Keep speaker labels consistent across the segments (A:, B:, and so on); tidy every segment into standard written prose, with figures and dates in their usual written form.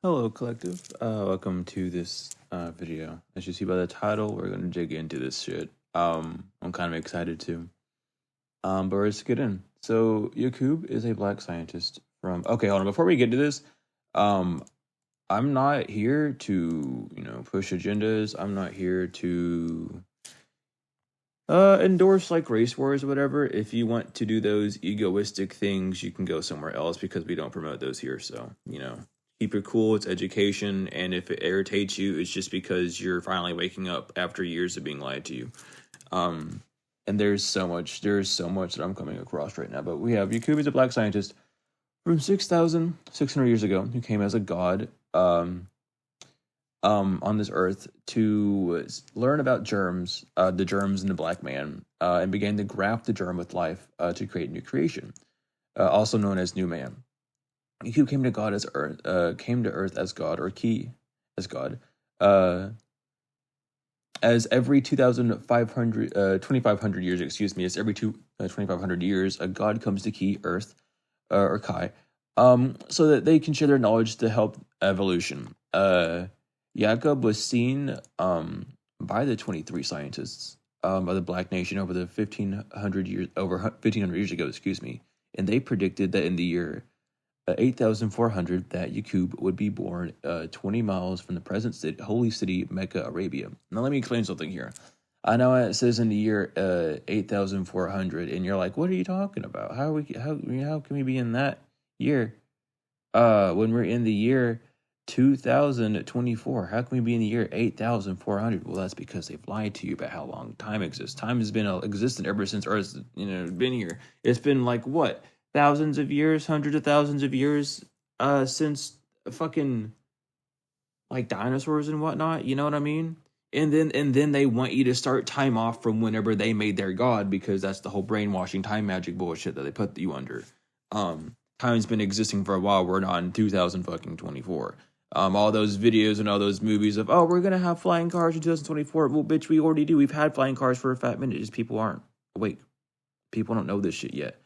A: Hello, collective. Welcome to this video. As you see by the title, we're going to dig into this shit. I'm kind of excited too. But let's get in. So, Yakub is a black scientist from... Okay, hold on. Before we get to this, I'm not here to, push agendas. I'm not here to endorse like race wars or whatever. If you want to do those egoistic things, you can go somewhere else because we don't promote those here. So, keep it cool. It's education. And if it irritates you, it's just because you're finally waking up after years of being lied to you. And there's so much that I'm coming across right now. But we have Yakub is a black scientist from 6,600 years ago who came as a god on this earth to learn about germs, the germs in the black man, and began to graft the germ with life to create new creation, also known as new man. Yakub came to earth as God, or Ki as God, as every 2,500 years, as every 2,500 years, a God comes to Ki, Earth, or Kai, so that they can share their knowledge to help evolution. Yakub was seen by the 23 scientists of the Black Nation over 1,500 years ago, and they predicted that in the year 8,400 that Yakub would be born 20 miles from the present holy city Mecca, Arabia. Now let me explain something here. I know it says in the year 8,400, and you're like, what are you talking about? How can we be in that year when we're in the year 2024? How can we be in the year 8,400? Well, that's because they've lied to you about how long time exists. Time has been existent ever since Earth's been here. It's been like what? Thousands of years, hundreds of thousands of years, since fucking like dinosaurs and whatnot. You know what I mean? And then they want you to start time off from whenever they made their god, because that's the whole brainwashing time magic bullshit that they put you under. Time's been existing for a while. We're not in 2024. All those videos and all those movies of, we're gonna have flying cars in 2024. Well, bitch, we already do. We've had flying cars for a fat minute. Just people aren't awake. People don't know this shit yet.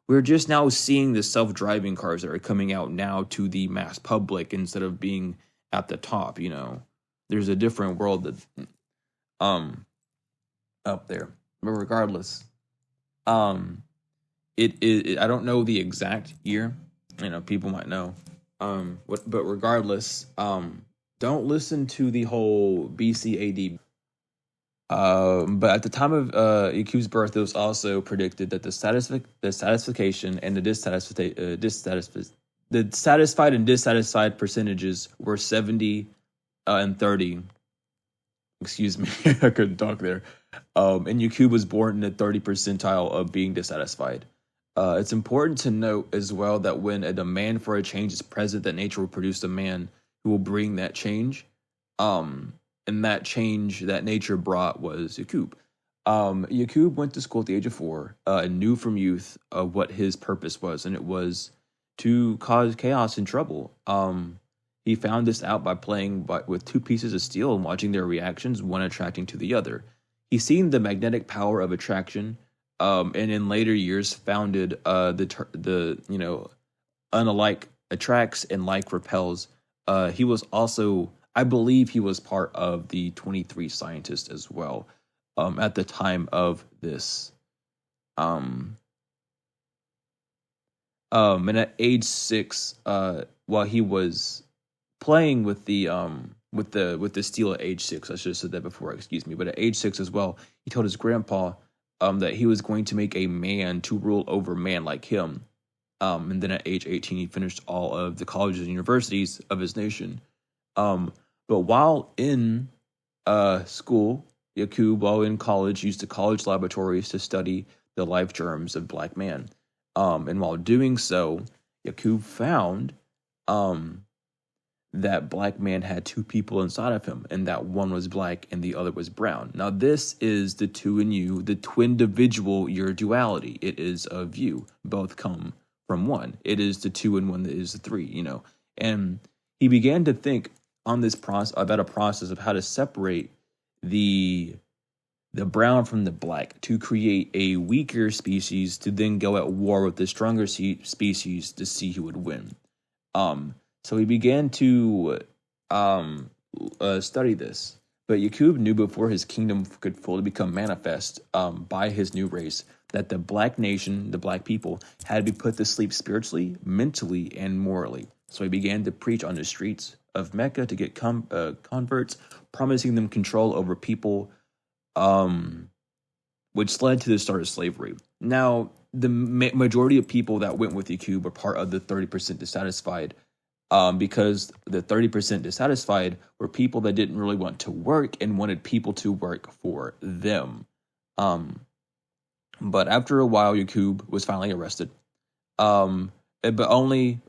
A: We're just now seeing the self-driving cars that are coming out now to the mass public instead of being at the top, There's a different world that up there. But regardless, it I don't know the exact year. People might know. But regardless, don't listen to the whole BC AD. But at the time of Yakub's birth, it was also predicted that the satisfaction and the satisfied and dissatisfied percentages were 70 and 30. Excuse me, I couldn't talk there. And Yakub was born in the 30 percentile of being dissatisfied. It's important to note as well that when a demand for a change is present, that nature will produce a man who will bring that change. And that change that nature brought was Yakub. Yakub went to school at the age of 4 and knew from youth what his purpose was, and it was to cause chaos and trouble. He found this out by playing with 2 pieces of steel and watching their reactions, one attracting to the other. He seen the magnetic power of attraction, and in later years founded the unalike attracts and like repels. He was also, I believe he was part of the 23 scientists as well at the time of this. And at age 6, while he was playing with the steel at age 6, I should have said that before, excuse me. But at age 6 as well, he told his grandpa that he was going to make a man to rule over man like him. And then at age 18, he finished all of the colleges and universities of his nation. But while in school, Yakub, while in college, used the college laboratories to study the life germs of black man. And while doing so, Yakub found that black man had 2 people inside of him, and that one was black and the other was brown. Now, this is the two in you, the twin individual, your duality. It is of you. Both come from one. It is the 2 and 1 that is the 3, And he began to think on this about a process of how to separate the brown from the black to create a weaker species to then go at war with the stronger species to see who would win. So he began to study this. But Yakub knew before his kingdom could fully become manifest by his new race that the black nation, the black people, had to be put to sleep spiritually, mentally, and morally. So he began to preach on the streets of Mecca to get converts, promising them control over people, which led to the start of slavery. Now, the majority of people that went with Yakub were part of the 30% dissatisfied, because the 30% dissatisfied were people that didn't really want to work and wanted people to work for them. But after a while, Yakub was finally arrested. But that only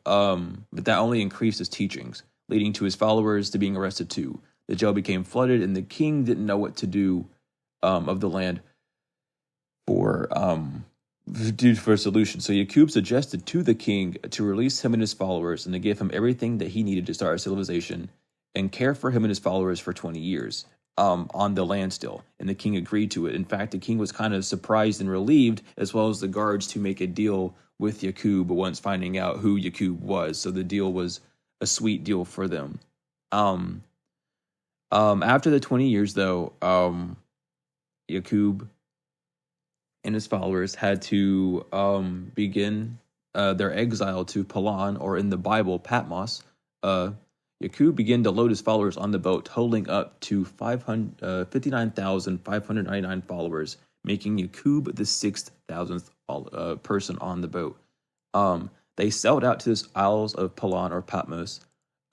A: increased his teachings, leading to his followers to being arrested too. The jail became flooded, and the king didn't know what to do of the land for a solution. So Yakub suggested to the king to release him and his followers and to give him everything that he needed to start a civilization and care for him and his followers for 20 years on the land still. And the king agreed to it. In fact, the king was kind of surprised and relieved, as well as the guards, to make a deal with Yakub once finding out who Yakub was. So the deal was a sweet deal for them. After the 20 years, though, Yakub and his followers had to begin their exile to Palan, or in the Bible, Patmos. Yakub began to load his followers on the boat, totaling up to 59,599 followers, making Yakub the 6,000th person on the boat. They sailed out to the Isles of Palan, or Patmos,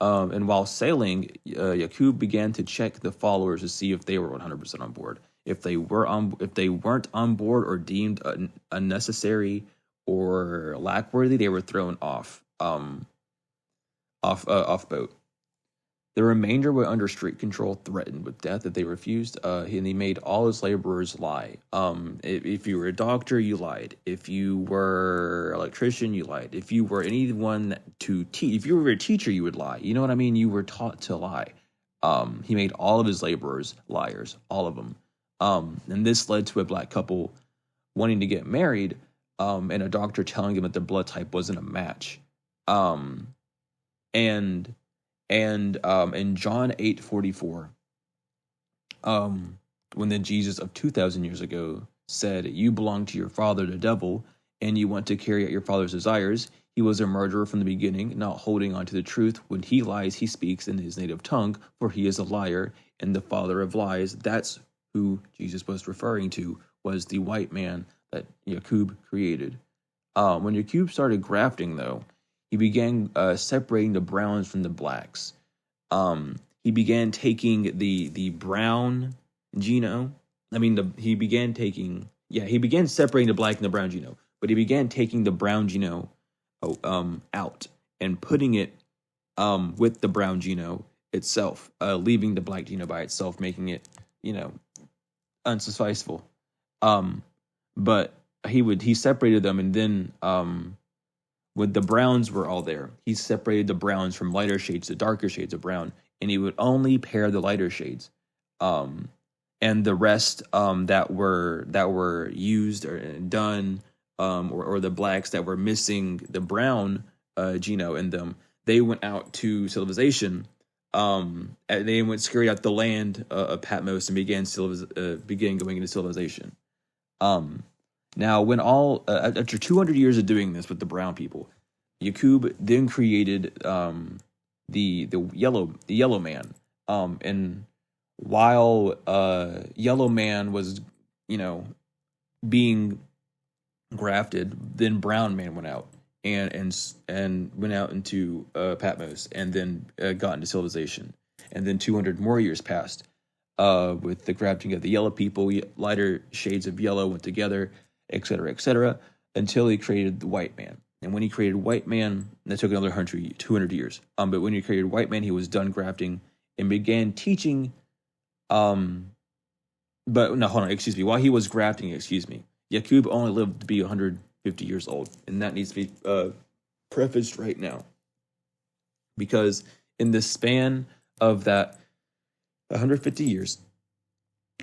A: and while sailing, Yakub began to check the followers to see if they were 100% on board. If they weren't on board or deemed unnecessary or lackworthy, they were thrown off boat. The remainder were under strict control, threatened with death if they refused. And he made all his laborers lie. If you were a doctor, you lied. If you were an electrician, you lied. If you were anyone to teach, if you were a teacher, you would lie. You know what I mean? You were taught to lie. He made all of his laborers liars, all of them. And this led to a black couple wanting to get married, and a doctor telling them that their blood type wasn't a match. And in John 8:44, when the Jesus of 2,000 years ago said, "You belong to your father, the devil, and you want to carry out your father's desires," he was a murderer from the beginning, not holding on to the truth. When he lies, he speaks in his native tongue, for he is a liar and the father of lies. That's who Jesus was referring to, was the white man that Yakub created. When Yakub started grafting, though, he began separating the browns from the blacks. He began taking the brown geno. He began separating the black and the brown geno, but he began taking the brown geno out and putting it with the brown geno itself, leaving the black geno by itself, making it, unsufficeful. But he separated them, and then when the browns were all there, he separated the browns from lighter shades to darker shades of brown, and he would only pair the lighter shades. And the rest that were used or done, or the blacks that were missing the brown geno in them, they went out to civilization. And they went scurried out the land of Patmos and began going into civilization. Now, when after 200 years of doing this with the brown people, Yakub then created the yellow man. And while yellow man was being grafted, then brown man went out and went out into Patmos, and then got into civilization. And then 200 more years passed with the grafting of the yellow people. Lighter shades of yellow went together, etc., until he created the white man. And when he created white man, that took another 200 years. But when he created white man, he was done grafting and began teaching. While he was grafting, Yakub only lived to be 150 years old, and that needs to be prefaced right now, because in the span of that 150 years,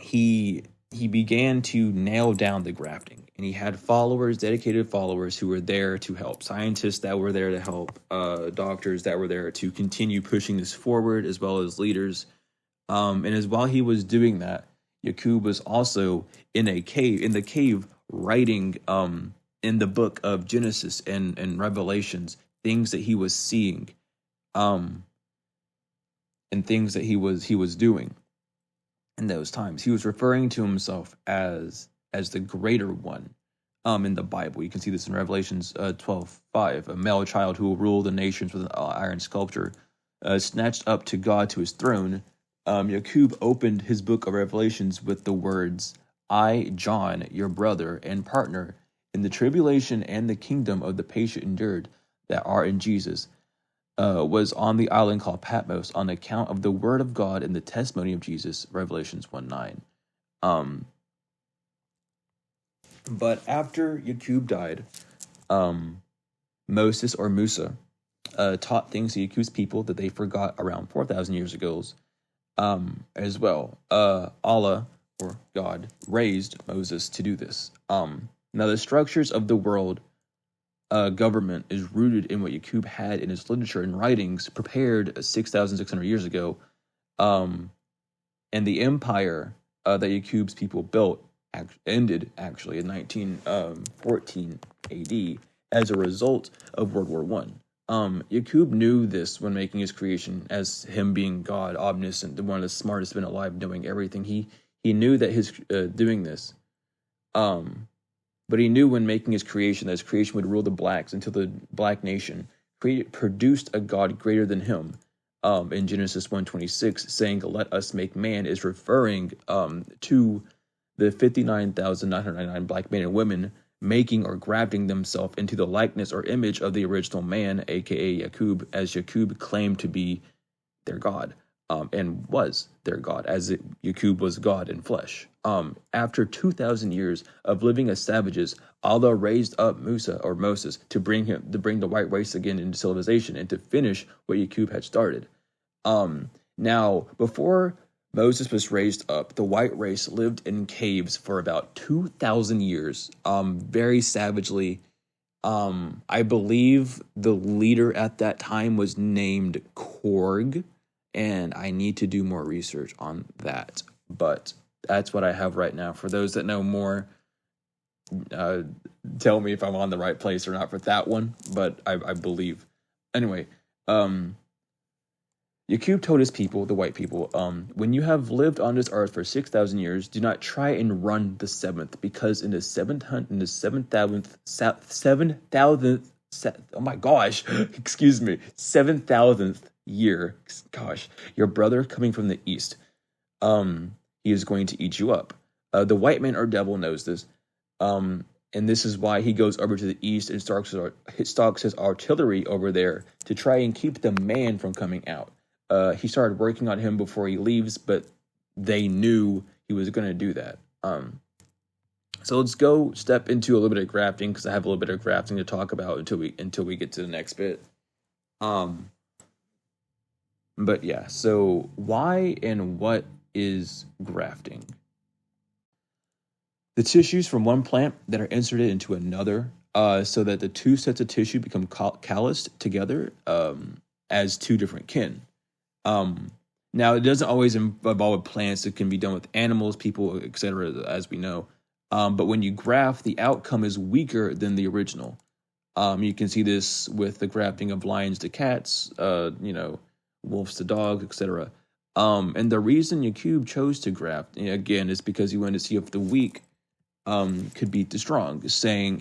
A: he he began to nail down the grafting, and he had followers, dedicated followers, who were there to help, scientists that were there to help, doctors that were there to continue pushing this forward, as well as leaders. And as while he was doing that, Yakub was also in the cave, writing in the book of Genesis and Revelations, things that he was seeing, and things that he was doing in those times. He was referring to himself as the greater one in the Bible. You can see this in Revelations 12:5. A male child who will rule the nations with an iron sculpture, snatched up to God to his throne. Yakub opened his book of Revelations with the words, "I, John, your brother and partner in the tribulation and the kingdom of the patient endured that are in Jesus, was on the island called Patmos on account of the word of God and the testimony of Jesus," Revelations 1:9. But after Yakub died, Moses or Musa taught things to Yakub's people that they forgot around 4,000 years ago as well. Allah, or God, raised Moses to do this. Now, the structures of the world government is rooted in what Yakub had in his literature and writings prepared 6,600 years ago. And the empire that Yakub's people built ended actually in 1914 AD as a result of World War One. Yakub knew this when making his creation, as him being God, omniscient, one of the smartest men alive, knowing everything. He knew that his doing this. But he knew when making his creation that his creation would rule the blacks until the black nation produced a God greater than him. In Genesis 1:26, saying, "Let us make man," is referring to the 59,999 black men and women making or grafting themselves into the likeness or image of the original man, aka Yakub, as Yakub claimed to be their God, and was their God, as Yakub was God in flesh. After 2,000 years of living as savages, Allah raised up Musa or Moses to bring the white race again into civilization and to finish what Yakub had started. Now, before Moses was raised up, the white race lived in caves for about 2,000 years, very savagely. I believe the leader at that time was named Korg, and I need to do more research on that. But that's what I have right now. For those that know more, tell me if I'm on the right place or not for that one. But I believe. Anyway, Yakub told his people, the white people, when you have lived on this earth for 6,000 years, do not try and run the seventh, because in the 7,000th year, gosh, your brother coming from the east, he is going to eat you up. The white man or devil knows this, and this is why he goes over to the east and stalks his artillery over there to try and keep the man from coming out. He started working on him before he leaves, but they knew he was going to do that. So let's go step into a little bit of grafting, because I have a little bit of grafting to talk about until we get to the next bit. But yeah, so why and what is grafting? The tissues from one plant that are inserted into another, so that the two sets of tissue become calloused together as two different kin. Now, it doesn't always involve plants. It can be done with animals, people, etc., as we know. But when you graft, the outcome is weaker than the original. You can see this with the grafting of lions to cats, wolves to dogs, etc. And the reason Yakub chose to graft, again, is because he wanted to see if the weak could beat the strong, saying,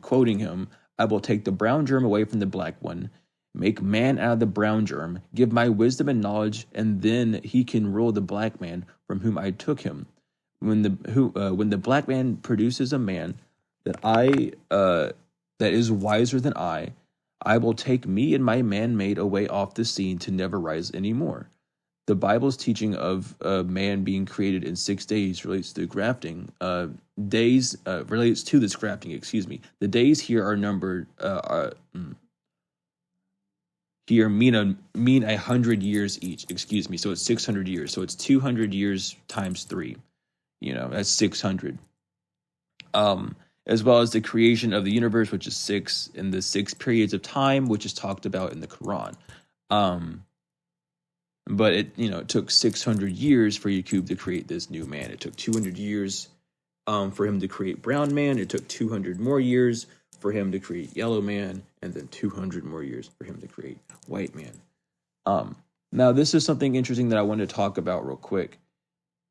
A: quoting him, "I will take the brown germ away from the black one, make man out of the brown germ, give my wisdom and knowledge, and then he can rule the black man from whom I took him. When the black man produces a man that is wiser than I will take me and my man-made away off the scene to never rise anymore." The Bible's teaching of man being created in 6 days relates to grafting. Relates to this grafting. Excuse me. The days here are numbered. Here mean 100 years each. Excuse me. So it's 600 years. So it's 200 years times 3. That's 600. As well as the creation of the universe, which is 6, and the 6 periods of time, which is talked about in the Quran. But it took 600 years for Yakub to create this new man. It took 200 years for him to create brown man. It took 200 more years for him to create yellow man, and then 200 more years for him to create white man. Now, this is something interesting that I want to talk about real quick,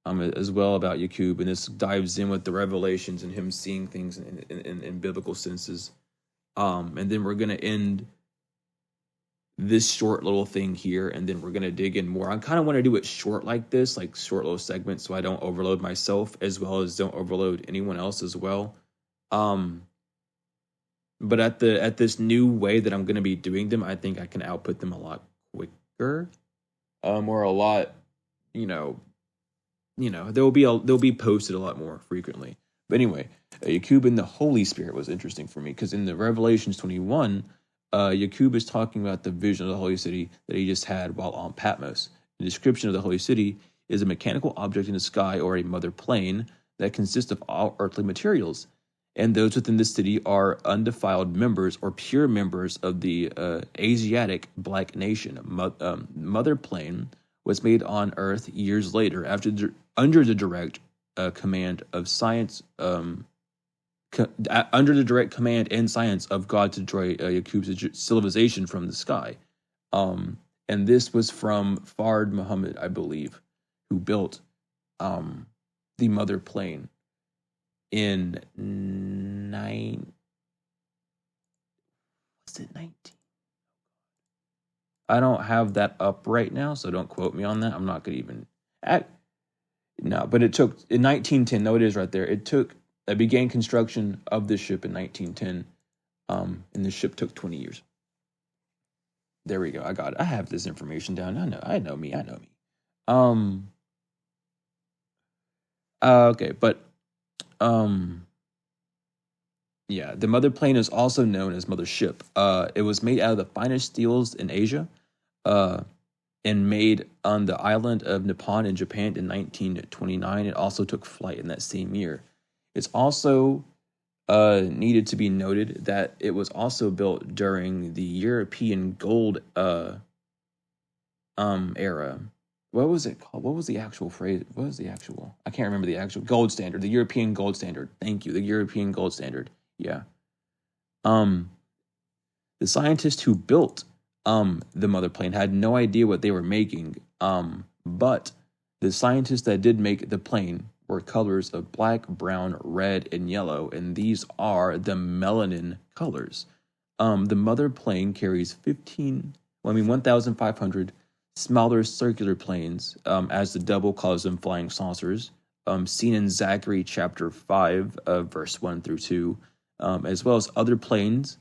A: as well, about Yakub, and this dives in with the revelations and him seeing things in biblical senses. And then we're going to end this short little thing here, and then we're going to dig in more. I kind of want to do it short like this, like short little segments, so I don't overload myself as well as don't overload anyone else as well. But at this new way that I'm going to be doing them, I think I can output them a lot quicker, or a lot, they'll be posted a lot more frequently. But anyway, Yakub and the Holy Spirit was interesting for me, because in the Revelations 21, Yakub is talking about the vision of the holy city that he just had while on Patmos. The description of the holy city is a mechanical object in the sky, or a mother plane, that consists of all earthly materials. And those within the city are undefiled members, or pure members, of the Asiatic black nation. Mother plane was made on Earth years later, under the direct command of science. Under the direct command and science of God to destroy Yakub's civilization from the sky. And this was from Fard Muhammad, I believe, who built the mother plane in 19? I don't have that up right now, so don't quote me on that. I'm not going to even... No, but it took... In 1910, no, it is right there. It began construction of this ship in 1910, and the ship took 20 years. There we go. I got it. I have this information down. I know me. Okay, but yeah, the mother plane is also known as mother ship. It was made out of the finest steels in Asia, and made on the island of Nippon in Japan in 1929. It also took flight in that same year. It's also needed to be noted that it was also built during the European gold era. What was it called? What was the actual phrase? What was the actual? I can't remember the actual gold standard. The European gold standard. Thank you. The European gold standard. Yeah. The scientists who built the mother plane had no idea what they were making. But the scientists that did make the plane were colors of black, brown, red, and yellow, and these are the melanin colors. The mother plane carries 1,500 smaller circular planes, as the double calls them flying saucers, seen in Zachary chapter 5, verse 1 through 2, as well as other planes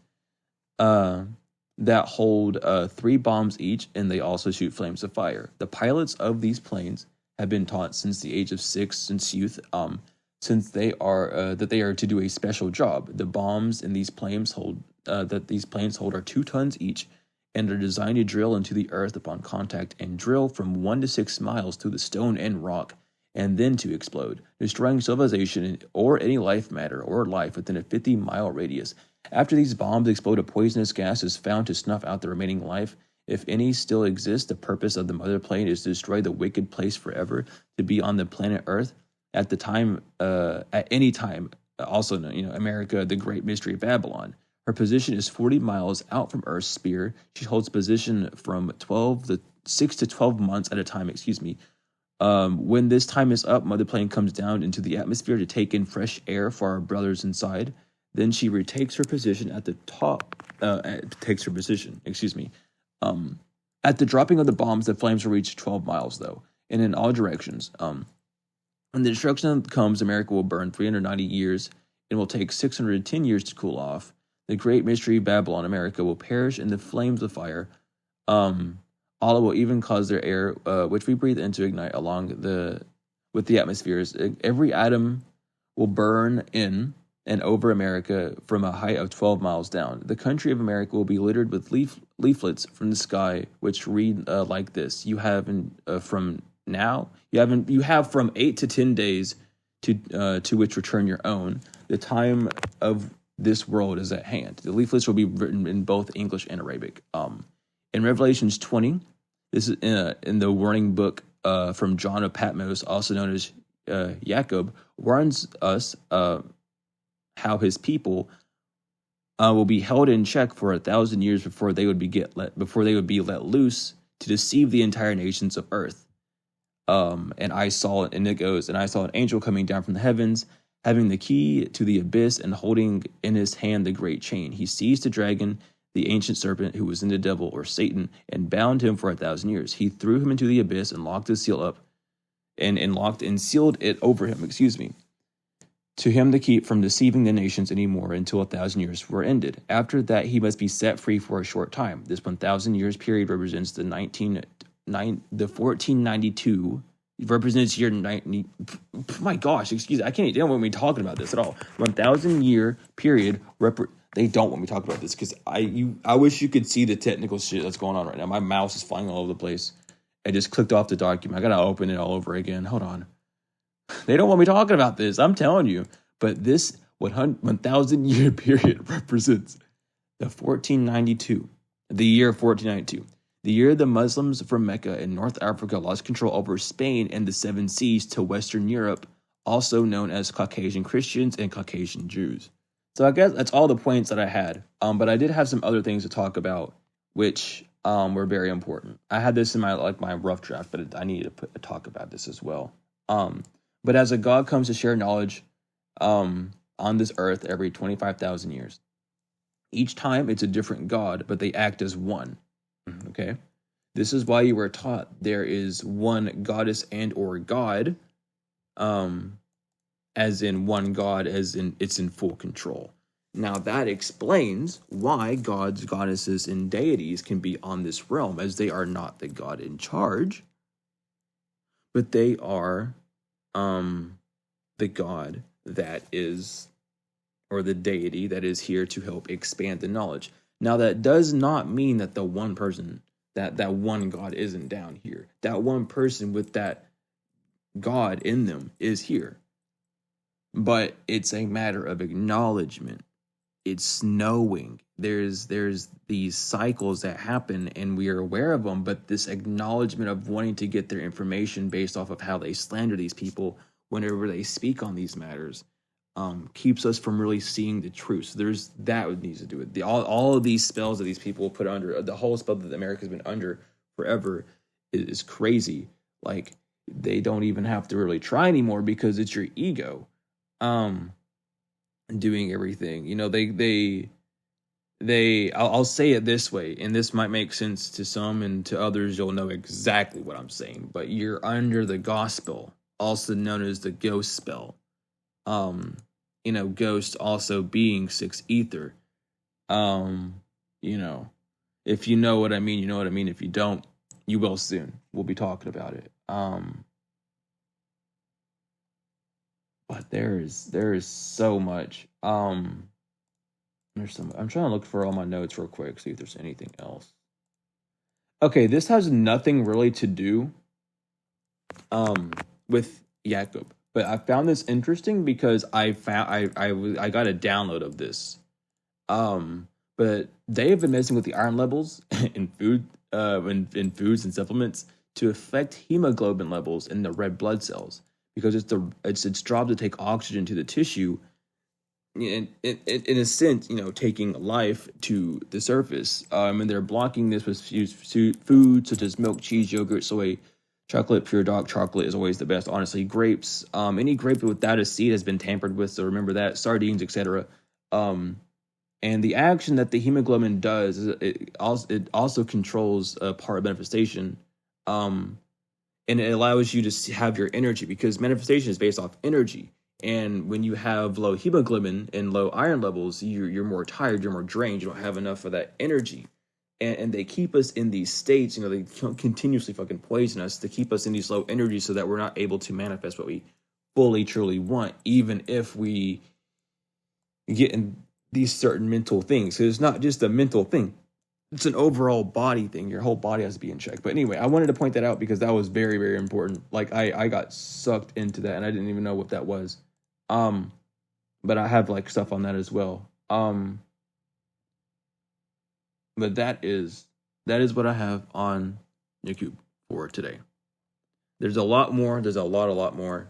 A: that hold 3 bombs each, and they also shoot flames of fire. The pilots of these planes have been taught since the age of 6, since youth, since they are to do a special job. The bombs in these planes hold are 2 tons each, and are designed to drill into the earth upon contact, and drill from 1 to 6 miles through the stone and rock, and then to explode, destroying civilization or any life matter or life within a 50-mile radius. After these bombs explode, a poisonous gas is found to snuff out the remaining life. If any still exists, the purpose of the mother plane is to destroy the wicked place forever, to be on the planet Earth at any time. Also, America, the great mystery of Babylon. Her position is 40 miles out from Earth's sphere. She holds position from 6 to 12 months at a time. When this time is up, mother plane comes down into the atmosphere to take in fresh air for our brothers inside. Then she retakes her position at the top. At the dropping of the bombs, the flames will reach 12 miles, though, and in all directions. When the destruction comes, America will burn 390 years and will take 610 years to cool off. The great mystery Babylon, America, will perish in the flames of fire. Allah will even cause their air, which we breathe in, to ignite with the atmospheres. Every atom will burn in and over America from a height of 12 miles down. The country of America will be littered with leaflets from the sky, which read like this: You have from 8 to 10 days to which return your own. The time of this world is at hand. The leaflets will be written in both English and Arabic. In Revelations 20, this is in the warning book from John of Patmos, also known as Yakub, warns us how his people will be held in check for 1,000 years before they would be let loose to deceive the entire nations of earth. And I saw an angel coming down from the heavens, having the key to the abyss and holding in his hand the great chain. He seized the dragon, the ancient serpent who was in the devil or Satan, and bound him for 1,000 years. He threw him into the abyss and locked his seal up and locked and sealed it over him, to him to keep from deceiving the nations anymore until 1,000 years were ended. After that, he must be set free for a short time. This 1,000 years period represents the 1492 represents year 90. My gosh, excuse me, they don't want me talking about this at all. 1,000 year period. They don't want me talking about this because I wish you could see the technical shit that's going on right now. My mouse is flying all over the place. I just clicked off the document. I gotta open it all over again. Hold on. They don't want me talking about this. I'm telling you. But this 1,000 year period represents the 1492, the year 1492. The year the Muslims from Mecca and North Africa lost control over Spain and the Seven Seas to Western Europe, also known as Caucasian Christians and Caucasian Jews. So I guess that's all the points that I had. But I did have some other things to talk about, which were very important. I had this in my rough draft, but I needed to talk about this as well. But as a God comes to share knowledge on this earth every 25,000 years. Each time it's a different God, but they act as one. Okay? This is why you were taught there is one goddess and or God, as in one God, as in it's in full control. Now that explains why gods, goddesses, and deities can be on this realm, as they are not the God in charge, but they are the God that is, or the deity that is here to help expand the knowledge. Now that does not mean that the one person, that one God isn't down here. That one person with that God in them is here. But it's a matter of acknowledgement. It's knowing. There's these cycles that happen and we are aware of them, but this acknowledgement of wanting to get their information based off of how they slander these people whenever they speak on these matters keeps us from really seeing the truth. So there's that what needs to do with all of these spells that these people put under, the whole spell that America's been under forever is crazy. Like they don't even have to really try anymore because it's your ego doing everything. You know, I'll say it this way, and this might make sense to some, and to others you'll know exactly what I'm saying, but you're under the gospel, also known as the ghost spell. Ghost also being six ether. If you know what I mean, you know what I mean. If you don't, you will soon. We'll be talking about it. But there is so much. There's some. I'm trying to look for all my notes real quick, see if there's anything else. Okay, this has nothing really to do with Yakub, but I found this interesting because I got a download of this. But they have been messing with the iron levels in food, in foods and supplements to affect hemoglobin levels in the red blood cells, because it's its job to take oxygen to the tissue, in a sense, taking life to the surface. And they're blocking this with food such as milk, cheese, yogurt, soy, chocolate. Pure dark chocolate is always the best, honestly. Grapes, any grape without a seed has been tampered with, so remember that. Sardines, etc. And the action that the hemoglobin does is it also controls part of manifestation, and it allows you to have your energy, because manifestation is based off energy. And when you have low hemoglobin and low iron levels, you're more tired, you're more drained, you don't have enough of that energy. And they keep us in these states, they continuously fucking poison us to keep us in these low energies so that we're not able to manifest what we fully, truly want, even if we get in these certain mental things. So it's not just a mental thing. it's an overall body thing. Your whole body has to be in check. But anyway, I wanted to point that out because that was very, very important. Like I got sucked into that and I didn't even know what that was. But I have like stuff on that as well. But that is what I have on Yakub for today. There's a lot more. There's a lot more.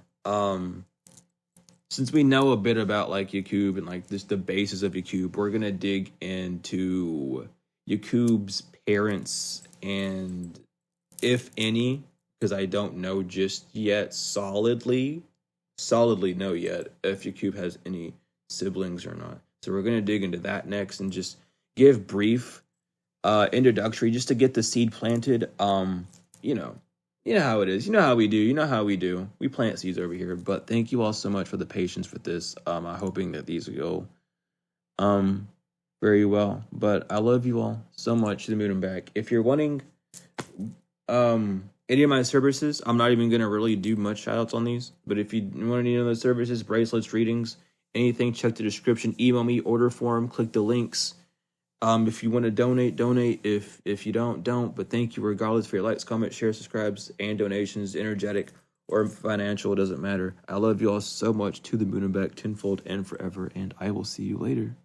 A: Since we know a bit about like Yakub and like this the basis of Yakub, we're gonna dig into Yakub's parents and if any, because I don't know just yet solidly know yet if Yakub has any siblings or not. So we're gonna dig into that next and just give brief introductory just to get the seed planted. You know how it is. You know how we do. You know how we do. We plant seeds over here. But thank you all so much for the patience with this. I'm hoping that these will go very well. But I love you all so much to the moon and back. If you're wanting any of my services, I'm not even going to really do much shout outs on these. But if you want any of those services, bracelets, readings, anything, check the description. Email me, order form, click the links. If you want to donate. If you don't. But thank you regardless for your likes, comments, shares, subscribes, and donations, energetic or financial, it doesn't matter. I love you all so much to the moon and back, tenfold and forever, and I will see you later.